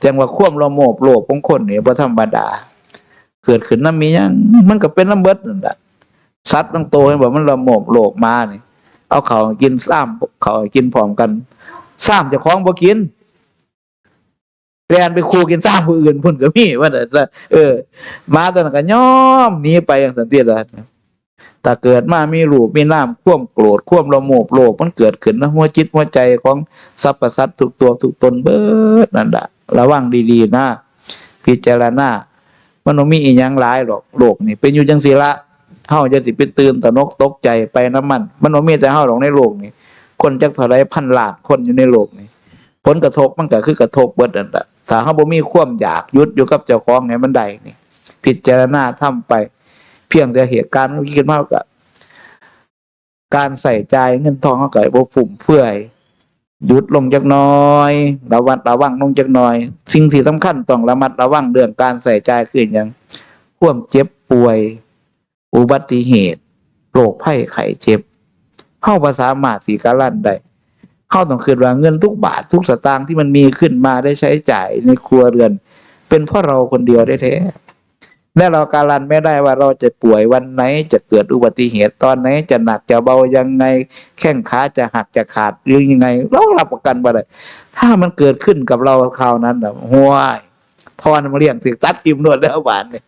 จังว่าความละโมบโลภของคนนี่บ่ธรรมดาเกิดขึ้นนำมีหยังมันก็เป็นน้ำเบิดนั่นแหละสัตว์ตั้งโตให้บอกมันละโมบโลภมานี่เอาเขากินซ้ำเขากินพร้อมกันซ้ำเจ้าของบ่กินแลนไปคู่กินซ้ำผู้อื่นพุ่นก็มีว่าแต่มาตอนนั้นก็ยอมหนีไปอย่างสันติล่ะถ้าเกิดมามีรูปมีนามความโกรธความละโมบโลภมันเกิดขึ้นในหัวจิตหัวใจของสรรพสัตว์ทุกตัวทุกตนเบิดนั่นแหละระวังดีๆนะพิจารณามันบ่มีอีหยังหลายหรอกโลกนี่เป็นอยู่จังซี่ละเฮาจะสิไปตื่นตระหนกตกใจไปน้ำมันบ่มีแต่เฮาหรอกในโลกนี่คนจักเท่าใดพันล้านคนอยู่ในโลกนี่ผลกระทบมันก็คือกระทบเบิดนั่นแหละถ้าเฮาบ่มีความอยากหยุดอยู่กับเจ้าของให้มันได้นี่พิจารณาทำไปเพียงแต่เหตุการณ์มันคิดมากกับการใส่ใจเงินทองเฮาก็บ่ฟุ่มเฟือยหยุดลงจักหน่อยระวังลงจักหน่อยสิ่งที่สำคัญต้องระมัดระวังเรื่องการใส่ใจคือหยังความเจ็บป่วยอุบัติเหตุโรคภัยไข้เจ็บเฮาบ่สามารถสิการันได้เฮาต้องคิดว่าเงินทุกบาททุกสตางค์ที่มันมีขึ้นมาได้ใช้จ่ายในครัวเรือนเป็นเพราะเราคนเดียวแท้ๆและเราการันไม่ได้ว่าเราจะป่วยวันไหนจะเกิดอุบัติเหตุตอนไหนจะหนักจะเบายังไงแข้งขาจะหักจะขาดหรือยังไงเรารับประกันบ่ได้ถ้ามันเกิดขึ้นกับเราคราวนั้นน่ะห้วยทอนมาเลี้ยงสิตัดทิ่มนวดแล้วบาดนี่